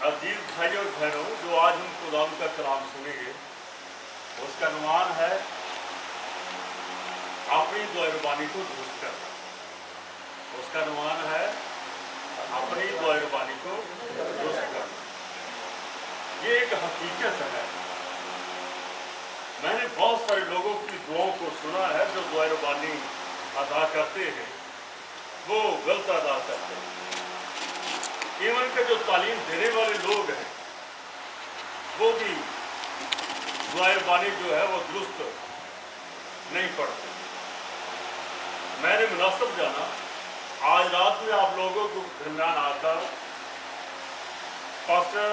अजीज भाई और बहनों, जो आज हम खुदाम का कलाम सुनेंगे उसका अनुमान है अपनी दुआरबानी को दुरुस्त करना। उसका अनुमान है अपनी दुआरबानी को दुरुस्त करना। ये एक हकीकत है। मैंने बहुत सारे लोगों की दुआओं को सुना है जो दुआरबानी अदा करते हैं वो गलत अदा करते हैं। इवन के जो तालीम देने वाले लोग हैं वो भी दुआरबानी जो है वो दुरुस्त नहीं पढ़ते। मैंने मुनासिब जाना आज रात में आप लोगों को दरमियान आकर पास्टर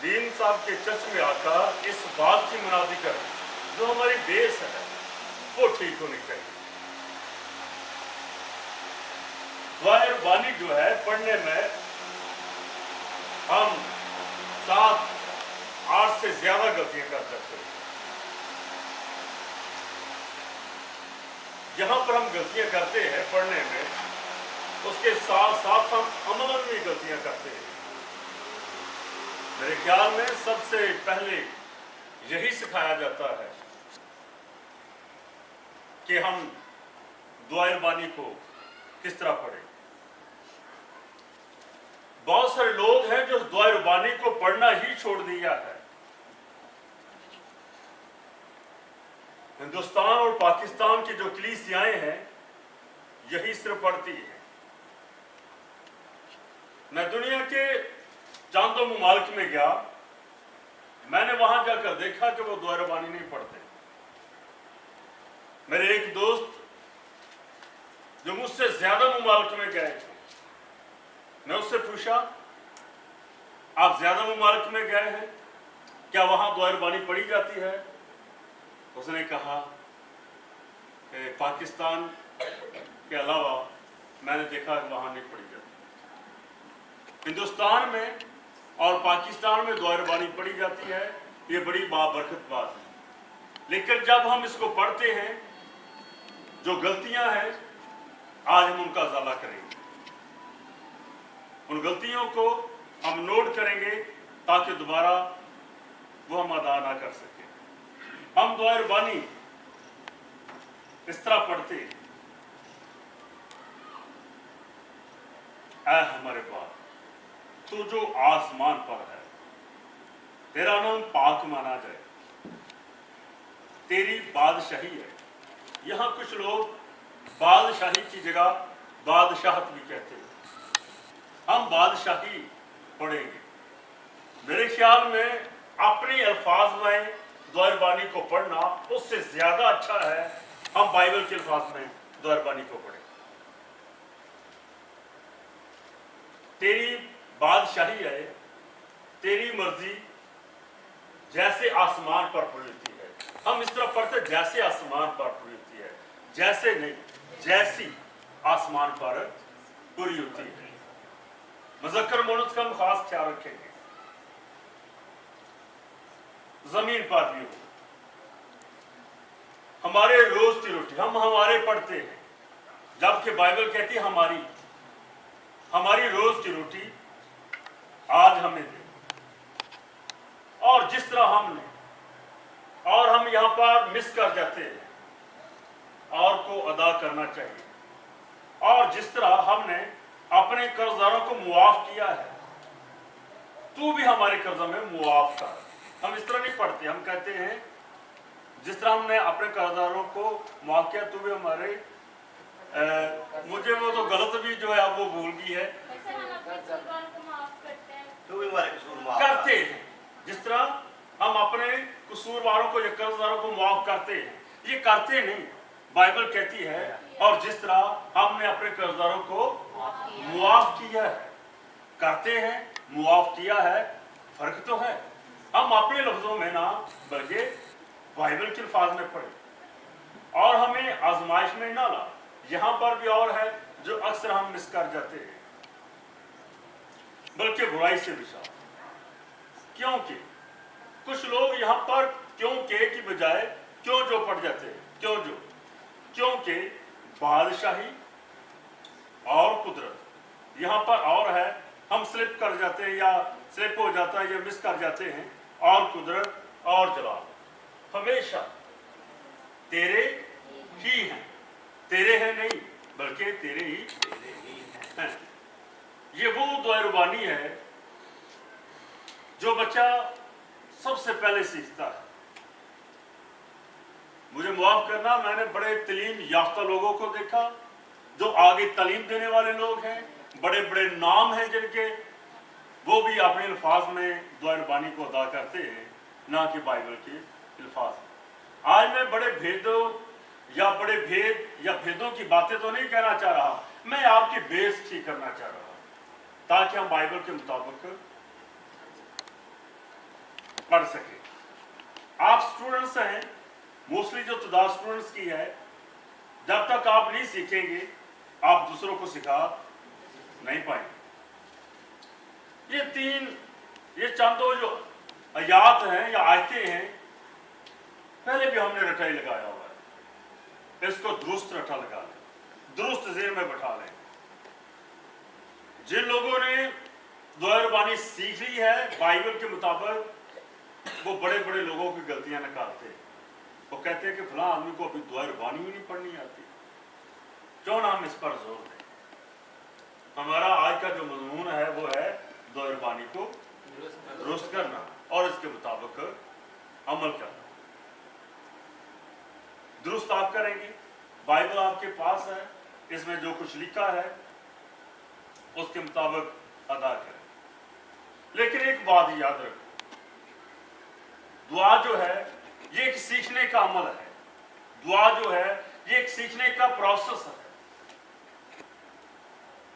दीन साहब के चर्च में आकर इस बात की मुनादी करें जो हमारी बेस है वो ठीक होनी चाहिए। दुआरबानी जो है पढ़ने में हम 7-8 से ज्यादा गलतियां कर सकते हैं। जहां पर हम गलतियां करते हैं पढ़ने में उसके साथ साथ हम अमल में भी गलतियां करते हैं। मेरे ख्याल में सबसे पहले यही सिखाया जाता है कि हम दुआरबानी को किस तरह पढ़ें। बहुत सारे लोग हैं जो दुआरबानी को पढ़ना ही छोड़ दिया है। हिंदुस्तान और पाकिस्तान की जो कलीसियाएं हैं यही सिर्फ पढ़ती है। मैं दुनिया के चांदों मुमालिक में गया, मैंने वहां जाकर देखा कि वो दुआरबानी नहीं पढ़ते। मेरे एक दोस्त जो मुझसे ज्यादा मुमालिक में गए थे, मैं उससे पूछा आप ज्यादा मुमालिक में गए हैं, क्या वहां दुआरबानी पढ़ी जाती है? उसने कहा कि पाकिस्तान के अलावा मैंने देखा वहां नहीं पढ़ी जाती। हिंदुस्तान में और पाकिस्तान में दुआरबानी पढ़ी जाती है, ये बड़ी बाबरकत बात है। लेकिन जब हम इसको पढ़ते हैं जो गलतियां हैं आज हम उनका इजाला करेंगे। उन गलतियों को हम नोट करेंगे ताकि दोबारा वो हम अदा ना कर सके। हम दुआरबानी इस तरह पढ़ते, ऐ हमारे बाप तो जो आसमान पर है, तेरा नाम पाक माना जाए, तेरी बादशाही है। यहां कुछ लोग बादशाही की जगह बादशाहत भी कहते हैं। हम बादशाही पढ़ेंगे। मेरे ख्याल में अपने अल्फाज में दुआरबानी को पढ़ना उससे ज्यादा अच्छा है हम बाइबल के अल्फाज में दुआरबानी को पढ़ें। तेरी बादशाही है, तेरी मर्जी जैसे आसमान पर पूरी होती है। हम इस तरह पढ़ते जैसे आसमान पर पूरी होती है, जैसे नहीं जैसी आसमान पर पूरी होती है। मुज़क्कर मुअन्नस का हम खास ख्याल रखेंगे। जमीन पर भी हो हमारे रोज की रोटी हम हमारे पढ़ते हैं, जबकि बाइबल कहती है हमारी रोज की रोटी आज हमें दे। और जिस तरह हमने और हम यहां पर मिस कर जाते हैं और को अदा करना चाहिए। और जिस तरह हमने अपने कर्जदारों को मुआफ किया है, तू भी हमारे कर्जा में मुआफ कर। हम इस तरह नहीं पढ़ते, हम कहते हैं जिस तरह हमने अपने कर्जदारों को मुआफ किया तू भी हमारे मुझे वो तो गलत भी जो है अब वो भूल गई है, तू भी हमारे कसूर माफ करते हैं। जिस तरह हम अपने कसूरवारों को या कर्जदारों को मुआफ करते हैं, ये करते नहीं, बाइबल कहती है। और जिस तरह हमने अपने कर्जदारों को मुआफ किया है, करते हैं, मुआफ किया है, फर्क तो है। हम अपने लफ्जों में ना बल्कि बाइबल के अल्फाज में पढ़े और हमें आजमाइश में ना ला। यहां पर भी और है जो अक्सर हम मिस कर जाते हैं, बल्कि बुराई से बचाओ। क्योंकि कुछ लोग यहां पर क्यों के की बजाय क्यों जो पढ़ जाते हैं। क्योंकि बादशाही और कुदरत यहां पर और है हम स्लिप कर जाते हैं या स्लिप हो जाता है या मिस कर जाते हैं, और कुदरत और जलाल हमेशा तेरे ही हैं, तेरे हैं नहीं बल्कि तेरे ही हैं। ये वो दुआ रुबानी है जो बच्चा सबसे पहले सीखता है। मुझे माफ करना, मैंने बड़े तालीम याफ्ता लोगों को देखा जो आगे तालीम देने वाले लोग हैं, बड़े बड़े नाम हैं जिनके, वो भी अपने अल्फाज में दुआ रुबानी को अदा करते हैं, ना कि बाइबल के अल्फाज में। आज मैं बड़े भेदों या बड़े भेद या भेदों की बातें तो नहीं कहना चाह रहा, मैं आपकी बेइज्जती करना चाह रहा हूं ताकि हम बाइबल के मुताबिक पढ़ सके। आप स्टूडेंट्स हैं, मोस्टली जो तादाद स्टूडेंट्स की है, जब तक आप नहीं सीखेंगे आप दूसरों को सिखा नहीं पाएंगे। ये चंद जो आयात हैं या आयतें हैं, पहले भी हमने रटा ही लगाया हुआ है, इसको दुरुस्त रटा लगा लें, दुरुस्त ज़हन में बैठा लें। जिन लोगों ने दुआ रुबानी सीख ली है बाइबल के मुताबिक, वो बड़े बड़े लोगों की गलतियां निकालते हैं। वो कहते हैं कि फलां आदमी को अभी दुआ रुबानी ही नहीं पढ़नी आती। क्यों ना हम इस पर जोर दें। हमारा आज का जो मजमून है वो है दुआ रुबानी को दुरुस्त करना और इसके मुताबिक अमल करना। दुरुस्त आप करेंगे, बाइबल आपके पास है, इसमें जो कुछ लिखा है उसके मुताबिक अदा करें। लेकिन एक बात याद रखो, दुआ जो है ये एक सीखने का अमल है। दुआ जो है ये एक सीखने का प्रोसेस है।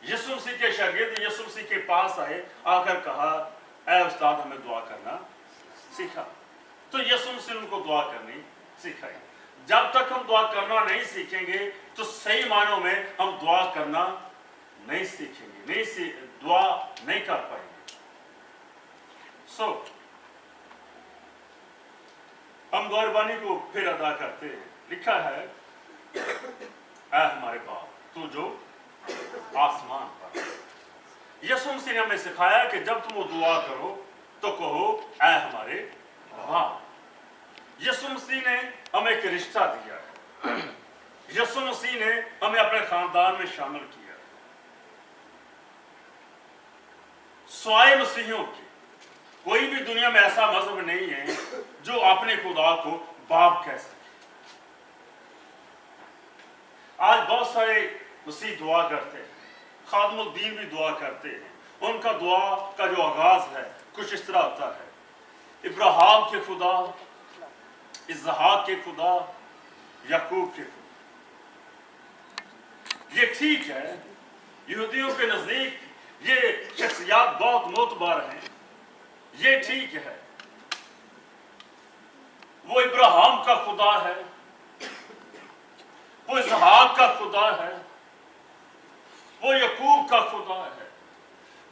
यीशु मसीह के शागिर्द यीशु मसीह के पास आए, आकर कहा, ऐ उस्ताद हमें दुआ करना सीखा। तो यीशु मसीह उनको दुआ करनी सिखाई। जब तक हम दुआ करना नहीं सीखेंगे तो सही मानों में हम दुआ करना नहीं सीखेंगे, दुआ नहीं कर पाएंगे। हम दुआ रुबानी को फिर अदा करते हैं। लिखा है, ऐ हमारे बाप तू जो आसमान पर। यीशु मसीह ने हमें सिखाया कि जब तुम वो दुआ करो तो कहो, ऐ हमारे बाप। यीशु मसीह ने हमें एक रिश्ता दिया है। यीशु मसीह ने हमें अपने खानदान में शामिल किया है। स्वाय मसीहियों के कोई भी दुनिया में ऐसा मजहब नहीं है जो अपने खुदा को बाप कह सके। आज बहुत सारे मसीह दुआ करते हैं, खादमुद्दीन भी दुआ करते हैं। उनका दुआ का जो आगाज है कुछ इस तरह होता है, इब्राहिम के खुदा, इसहाक के खुदा, याकूब के खुदा। ये ठीक है, यहूदियों के नजदीक ये शख्सियात बहुत मोतबर हैं, ये ठीक है। वो इब्राहिम का खुदा है, वो इसहाक का खुदा है, वो याकूब का खुदा है।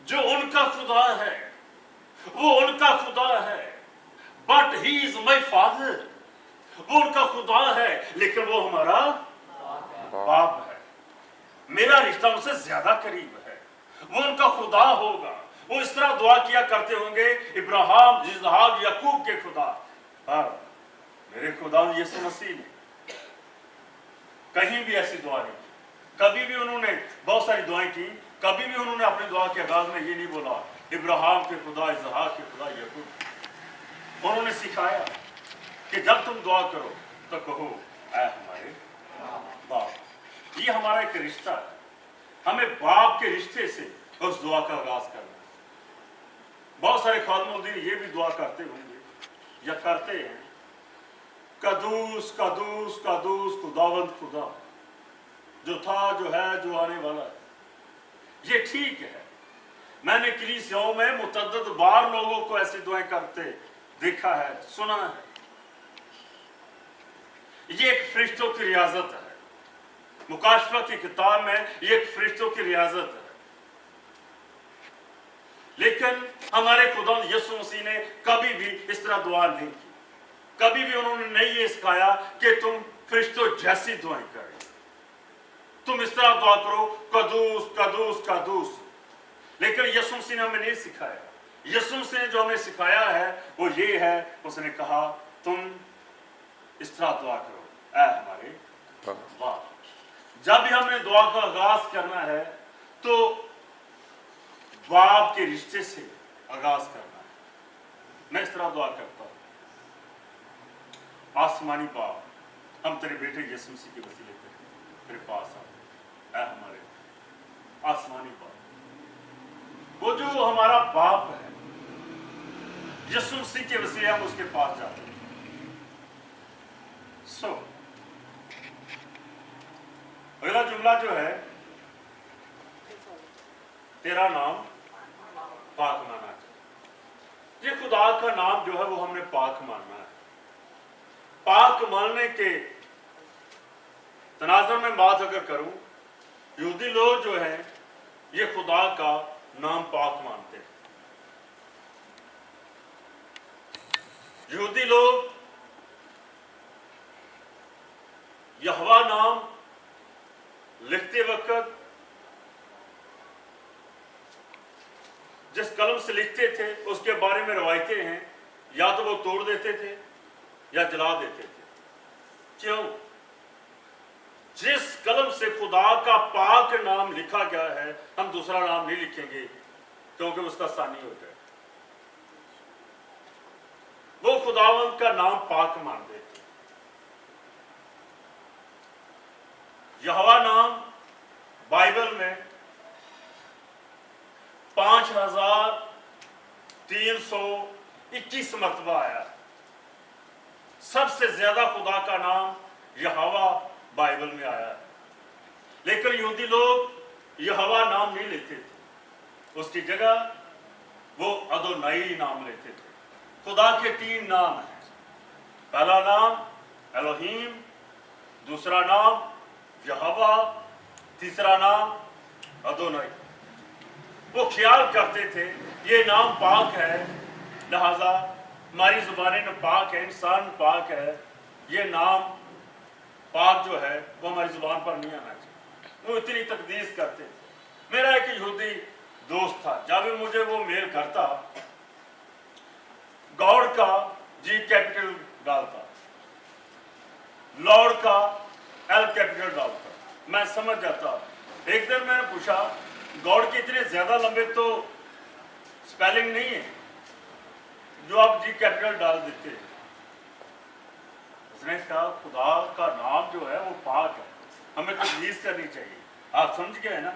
जो उनका खुदा है वो उनका खुदा है, but he is my father. वो उनका खुदा है लेकिन वो हमारा बाप है। मेरा रिश्ता उनसे ज्यादा करीब है। वो उनका खुदा होगा। वो इस तरह दुआ किया करते होंगे, इब्राहिम, इसहाक, याकूब के खुदा। मेरे खुदा यीशु मसीह ने कहीं भी ऐसी दुआ नहीं की। कभी भी उन्होंने बहुत सारी दुआएं की, कभी भी उन्होंने अपनी दुआ के आगाज में ये नहीं बोला इब्राहिम के खुदा, इसहाक के खुदा, याकूब। उन्होंने सिखाया कि जब तुम दुआ करो तो कहो, ऐ हमारे बाप। ये हमारा एक रिश्ता है। हमें बाप के रिश्ते से उस दुआ का आगाज करना है। बहुत सारे खादमुद्दीन ये भी दुआ करते होंगे या करते हैं, कदूस कदूस कदूस खुदावंद खुदा, जो था, जो है, जो आने वाला है। ये ठीक है। मैंने कलीसियाओं में मुतअद्दिद बार लोगों को ऐसी दुआएं करते देखा है, सुना है। ये एक फरिश्तों की रियाजत है। मुकाशफा की किताब में ये एक फरिश्तों की रियाजत है। लेकिन हमारे खुदा यीशु मसीह ने कभी भी इस तरह दुआ नहीं की। कभी भी उन्होंने नहीं ये सिखाया कि तुम फरिश्तों जैसी दुआएं करें। तुम इस तरह दुआ करो, कदूस कदूस कदूस। लेकिन यीशु मसीह ने हमें नहीं सिखाया। यीशु मसीह ने जो हमें सिखाया है वो ये है, उसने कहा तुम इस तरह दुआ करो, ऐ हमारे बाप। जब भी हमें दुआ का आगाज करना है तो बाप के रिश्ते से आगाज करना है। मैं इस तरह दुआ करता हूं, आसमानी बाप, हम तेरे बेटे यीशु मसीह के वसीले तेरे पास आ, ऐ हमारे आसमानी बाप। वो जो हमारा बाप है, यीशु मसीह के वसीले हम उसके पास जाते हैं। अगला जुमला जो है, तेरा नाम पाक माना चाहिए। ये खुदा का नाम जो है वो हमने पाक मानना है। पाक मानने के तनाज़ुर में बात अगर करूं, यहूदी लोग जो हैं ये खुदा का नाम पाक मानते हैं। यहूदी लोग यहोवा नाम लिखते वक्त जिस कलम से लिखते थे उसके बारे में रवायतें हैं, या तो वो तोड़ देते थे या जला देते थे। क्यों? जिस कलम से खुदा का पाक नाम लिखा गया है, हम दूसरा नाम नहीं लिखेंगे क्योंकि उसका सानी हो जाए। वो खुदावंद का नाम पाक मान देते। यहोवा नाम बाइबल में 5321 मरतबा आया। सबसे ज्यादा खुदा का नाम यहोवा बाइबल में आया है। लेकिन यहूदी लोग यहोवा नाम नहीं लेते थे, उसकी जगह वो अदोनाई नाम लेते थे। खुदा के 3 नाम हैं। पहला नाम एलोहीम, दूसरा नाम यहोवा, तीसरा नाम अदोनाई। वो ख्याल करते थे ये नाम पाक है, लिहाजा हमारी जुबानें पाक है, इंसान पाक है, ये नाम पाक जो है वो हमारी जुबान पर नहीं आना चाहिए। वो इतनी तकदीस करते थे। मेरा एक यहूदी दोस्त था, जब भी मुझे वो मेल करता, गॉड का जी कैपिटल डालता, लॉर्ड का एल कैपिटल डालता, मैं समझ जाता। एक दिन मैंने पूछा, गॉड के इतने ज्यादा लंबे तो स्पेलिंग नहीं है जो आप जी कैपिटल डाल देते हैं। उसने कहा खुदा का नाम जो है वो पाक है, हमें तजवीज़ करनी चाहिए। आप समझ गए ना?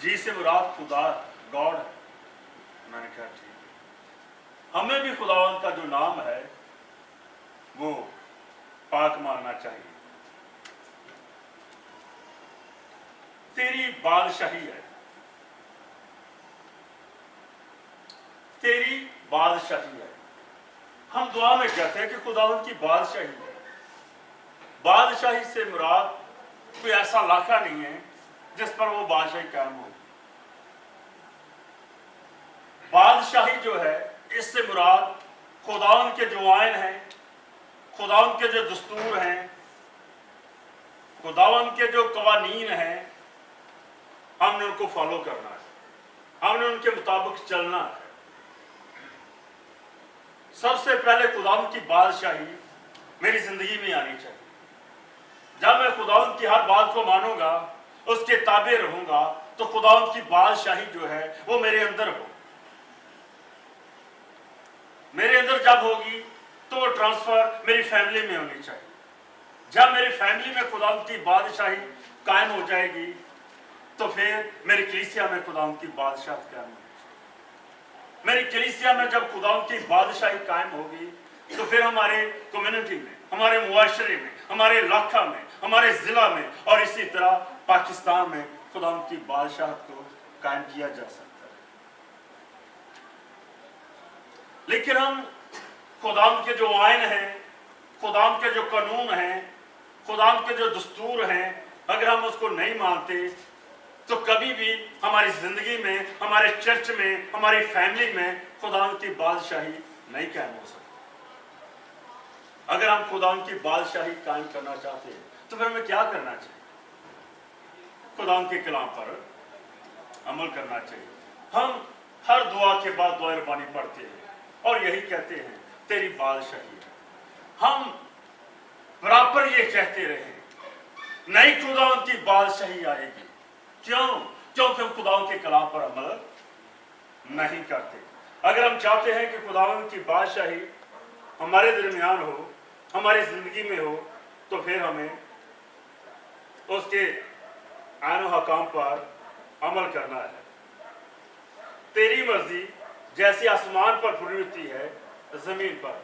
जी से मुराद खुदा गॉड है। मैंने कहा ठीक है, हमें भी खुदावंद का जो नाम है वो पाक मानना चाहिए। तेरी बादशाही है, तेरी बादशाही है। हम दुआ में कहते हैं कि खुदावंद की बादशाही है। बादशाही से मुराद कोई ऐसा इलाका नहीं है जिस पर वो बादशाही कायम हो। बादशाही जो है, इससे मुराद खुदावंद के जो आयन हैं, खुदावंद के जो दस्तूर हैं, खुदावंद के जो कवानीन हैं, हमने उनको फॉलो करना है, हमने उनके मुताबिक चलना है। सबसे पहले खुदावंद की बादशाही मेरी जिंदगी में आनी चाहिए। जब मैं खुदावंद की हर बात को मानूंगा, उसके ताबे रहूंगा, तो खुदावंद की बादशाही जो है वो मेरे अंदर हो। मेरे अंदर जब होगी तो वो ट्रांसफर मेरी फैमिली में होनी चाहिए। जब मेरी फैमिली में खुदावंद की बादशाही कायम हो जाएगी तो फिर मेरी कलीसिया में खुदावंद की बादशाह कायम होगी। मेरी कलीसिया में जब खुदावंद की बादशाही कायम होगी तो फिर हमारे कम्युनिटी में, हमारे मुआशरे में, हमारे इलाका में, हमारे जिला में और इसी तरह पाकिस्तान में खुदावंद की बादशाह को कायम किया जा सकता है। लेकिन हम खुदावंद के जो आयन हैं, खुदावंद के जो कानून हैं, खुदावंद के जो दस्तूर हैं, अगर हम उसको नहीं मानते तो कभी भी हमारी जिंदगी में, हमारे चर्च में, हमारी फैमिली में खुदावंद की बादशाही नहीं कायम हो सकती। अगर हम खुदावंद की बादशाही कायम करना चाहते हैं तो फिर हमें क्या करना चाहिए? खुदावंद के कलाम पर अमल करना चाहिए। हम हर दुआ के बाद दुआ रब्बानी पढ़ते हैं और यही कहते हैं तेरी बादशाही है। हम बराबर ये कहते रहे नई खुदावंद की बादशाही आएगी। क्यों? क्योंकि हम खुदावंद के कलाम पर अमल नहीं करते। अगर हम चाहते हैं कि खुदावंद की बादशाही हमारे दरमियान हो, हमारी जिंदगी में हो, तो फिर हमें उसके आइन हकाम पर अमल करना है। तेरी मर्जी जैसी आसमान पर पूरी होती है जमीन पर।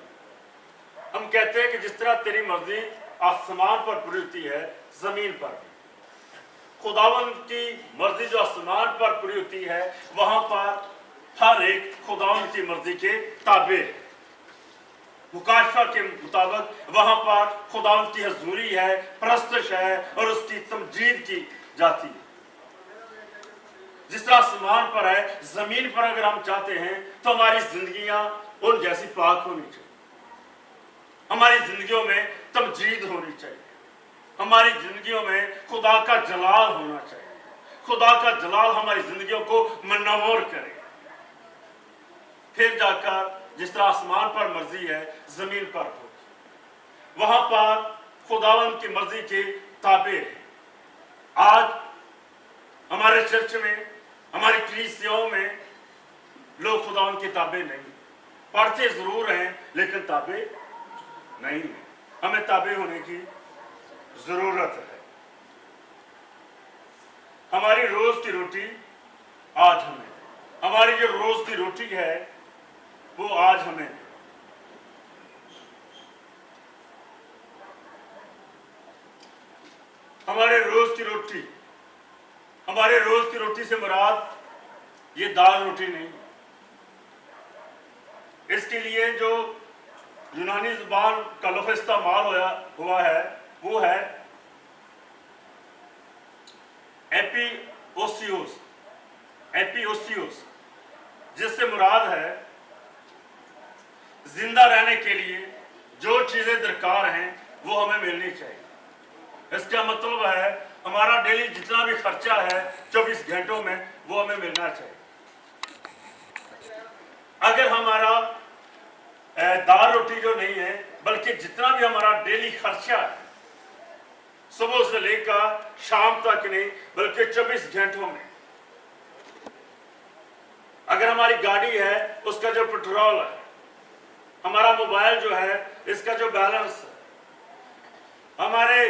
हम कहते हैं कि जिस तरह तेरी मर्जी आसमान पर पूरी होती है जमीन पर भी, खुदावंद की मर्जी जो आसमान पर पूरी होती है वहां पर हर एक खुदावंद की मर्जी के ताबे है। मुकाशफा के मुताबिक वहां पर खुदावंद की हजूरी है, परस्तश है और उसकी तमजीद की जाती है। जिस तरह आसमान पर है जमीन पर अगर हम चाहते हैं तो हमारी जिंदगियां उन जैसी पाक होनी चाहिए, हमारी जिंदगियों में तमजीद होनी चाहिए, हमारी जिंदगियों में खुदा का जलाल होना चाहिए। खुदा का जलाल हमारी जिंदगियों को मनव्वर करे। फिर जाकर जिस तरह आसमान पर मर्जी है जमीन पर हो, वहां पर खुदावंद की मर्जी के ताबे है। आज हमारे चर्च में, हमारी कलीसियाओं में लोग खुदावंद की ताबे नहीं, पढ़ते जरूर हैं लेकिन ताबे नहीं है। हमें ताबे होने की जरूरत है। हमारी रोज की रोटी आज हमें, हमारी जो रोज की रोटी है वो आज हमें। हमारे रोज की रोटी, हमारे रोज की रोटी से मुराद ये दाल रोटी नहीं। इसके लिए जो यूनानी जुबान का लफ्ज़ इस्तेमाल हुआ है वो है एपिओसियोस, एपिओसियोस, जिससे मुराद है जिंदा रहने के लिए जो चीजें दरकार हैं वो हमें मिलनी चाहिए। इसका मतलब है हमारा डेली जितना भी खर्चा है 24 घंटों में वो हमें मिलना चाहिए। अगर हमारा दाल रोटी जो नहीं है बल्कि जितना भी हमारा डेली खर्चा है सुबह से लेकर शाम तक नहीं बल्कि 24 घंटों में, अगर हमारी गाड़ी है उसका जो पेट्रोल है, हमारा मोबाइल जो है इसका जो बैलेंस है, हमारे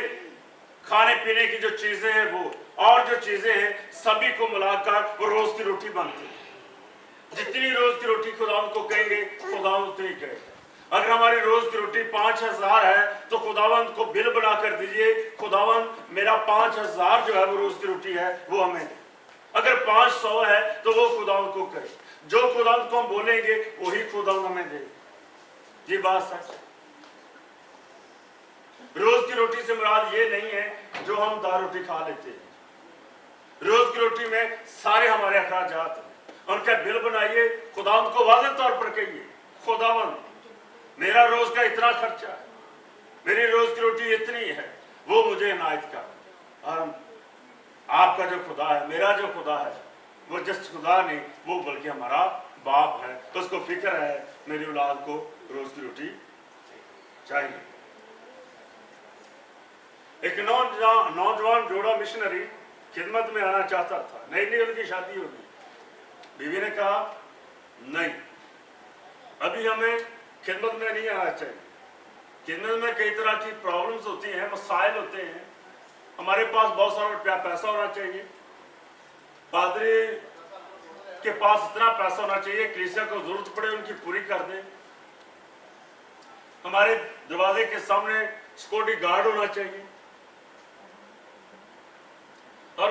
खाने पीने की जो चीजें हैं वो और जो चीजें हैं सभी को मिलाकर वो रोज की रोटी बनती है। जितनी रोज की रोटी खुदावंद को कहेंगे खुदावंद उतनी कहेगा। अगर हमारी रोज की रोटी 5000 है तो खुदावंद को बिल बना कर दीजिए, खुदावंद मेरा 5000 जो है वो रोज की रोटी है वो हमें। अगर 500 है तो वो खुदावंद को कहे, जो खुदावंद को हम बोलेंगे वही खुदावंद हमें दे। ये बात सच है। रोज की रोटी से मुराद ये नहीं है जो हम दाल रोटी खा लेते हैं। रोज की रोटी में सारे हमारे अखराजात हैं, उनका बिल बनाइए, खुदावंद को वाज़ेह तौर पर कहिए खुदावंद मेरा रोज का इतना खर्चा है, मेरी रोज की रोटी इतनी है, वो मुझे इनायत कर। और आपका जो खुदा है, मेरा जो खुदा है, वो जिस खुदा नहीं वो बल्कि हमारा बाप है, तो उसको फिक्र है मेरी औलाद को रोज की रोटी चाहिए। एक नौजवान जोड़ा मिशनरी खिदमत में आना चाहता था। नई नई उनकी शादी होगी। बीवी ने कहा नहीं, अभी हमें खिदमत में नहीं आना चाहिए। खिदमत में कई तरह की प्रॉब्लम्स होती हैं, मसाइल होते हैं, हमारे पास बहुत सारा पैसा होना चाहिए, पादरी के पास इतना पैसा होना चाहिए कलीसिया को जरूरत पड़े उनकी पूरी कर दें, हमारे दरवाजे के सामने सिक्योरिटी गार्ड होना चाहिए, और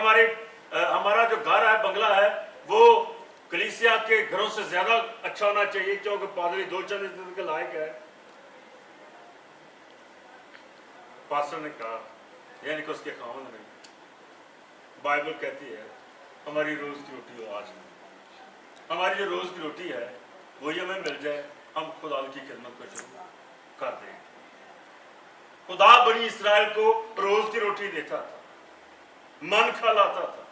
हमारा जो घर है, बंगला है, वो कलीसिया के घरों से ज्यादा अच्छा होना चाहिए क्योंकि पादरी 2 चंद दिन के लायक है। पास्टर ने कहा, यानी कि उसके खामद ने, बाइबल कहती है हमारी रोज की रोटी हो आज नहीं। हमारी जो रोज की रोटी है वही हमें मिल जाए, हम खुदा की खिदमत को शुरू कर दें। खुदा बनी इस्राएल को रोज की रोटी देता था, मन खिलाता था।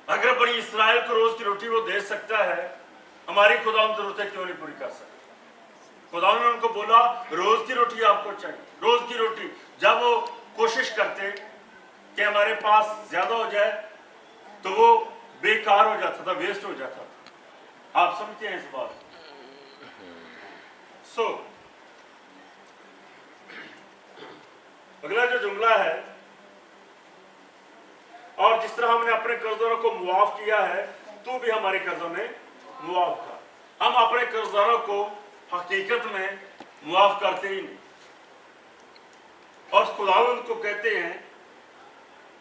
अगर बड़ी इसराइल को रोज की रोटी वो दे सकता है, हमारी खुदा जरूरतें क्यों नहीं पूरी कर सकती? खुदा ने उनको बोला रोज की रोटी आपको चाहिए, रोज की रोटी। जब वो कोशिश करते कि हमारे पास ज्यादा हो जाए तो वो बेकार हो जाता था, वेस्ट हो जाता था। आप समझते हैं इस बात? सो अगला जो जुमला है, और जिस तरह हमने अपने कर्जदारों को मुआफ किया है, तू भी हमारे कर्जों में मुआफ कर। हम अपने कर्जदारों को हकीकत में मुआफ करते ही नहीं, और खुदावंद को कहते हैं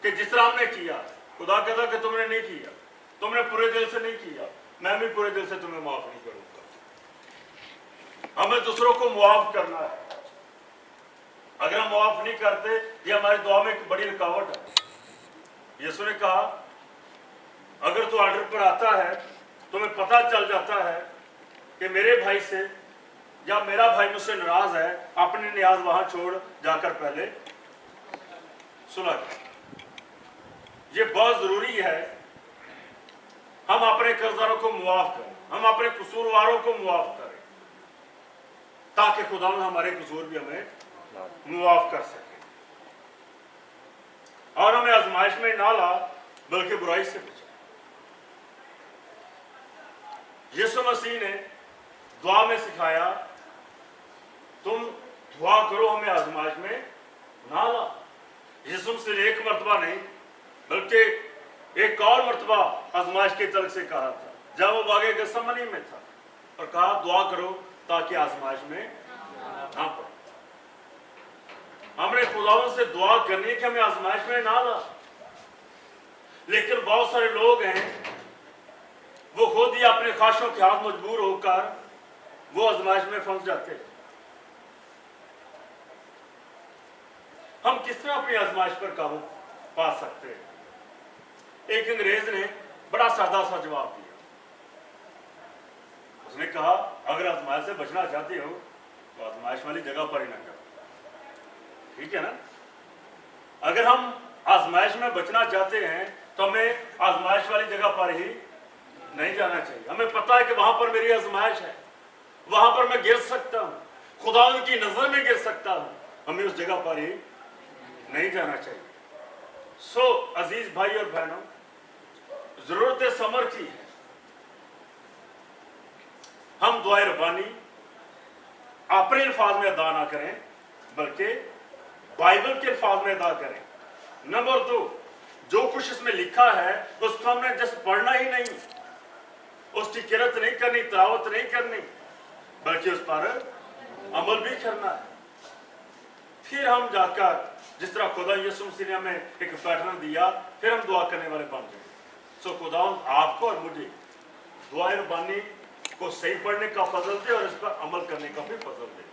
कि जिस तरह हमने किया, खुदा कहता कि तुमने नहीं किया, तुमने पूरे दिल से नहीं किया, मैं भी पूरे दिल से तुम्हें माफ नहीं करूंगा। हमें दूसरों को मुआफ करना है। अगर हम मुआफ नहीं करते, ये हमारी दुआ में एक बड़ी रुकावट है। यीशु ने कहा अगर तू ऑर्डर पर आता है, तुम्हें पता चल जाता है कि मेरे भाई से या मेरा भाई मुझसे नाराज है, अपने न्याज वहां छोड़ जाकर पहले सुलह कर। ये बहुत जरूरी है हम अपने कर्जदारों को मुआफ करें, हम अपने कसूरवारों को मुआफ करें, ताकि खुदा हमारे कसूर भी हमें मुआफ कर सके और हमें आजमाइश में ना ला बल्कि बुराई से बचा। यीशु मसीह ने दुआ में सिखाया तुम दुआ करो हमें आजमाइश में ना ला। यीशु मसीह एक मर्तबा नहीं बल्कि एक और मर्तबा आजमाइश के तलक से कहा था जब वो बागे गसमनी में था, और कहा दुआ करो ताकि आजमाइश में ना पड़े। हमने खुदावंद से दुआ करनी है कि हमें आजमाइश में ना ला, लेकिन बहुत सारे लोग हैं वो खुद ही अपने ख्वाहिशों के हाथ मजबूर होकर वो आजमाइश में फंस जाते हैं। हम किस तरह अपनी आजमाइश पर काबू पा सकते हैं? एक अंग्रेज ने बड़ा सादा सा जवाब दिया। उसने कहा अगर आजमाइश से बचना चाहते हो तो आजमाइश वाली जगह पर ही ना करो। ठीक है ना? अगर हम आजमाइश में बचना चाहते हैं तो हमें आजमाइश वाली जगह पर ही नहीं जाना चाहिए। हमें पता है कि वहां पर मेरी आजमाइश है, वहां पर मैं गिर सकता हूं, खुदा की नजर में गिर सकता हूं, हमें उस जगह पर ही नहीं जाना चाहिए। सो अजीज भाई और बहनों, जरूरत समर की है हम दुआए रब्बानी अपने अल्फाज में अदा ना करें बल्कि बाइबल के अल्फाज में अदा करें। नंबर 2, जो कुछ इसमें लिखा है उसको हमने जस्ट पढ़ना ही नहीं, उसकी किरत नहीं करनी, तिलावत नहीं करनी, बल्कि उस पर अमल भी करना है। फिर हम जाकर जिस तरह खुदा यीशु मसीह ने हमें एक पैटर्न दिया, फिर हम दुआ करने वाले बन जाए। सो खुदा आपको और मुझे दुआए रब्बानी को सही पढ़ने का फजल दे और इस पर अमल करने का भी फजल दे।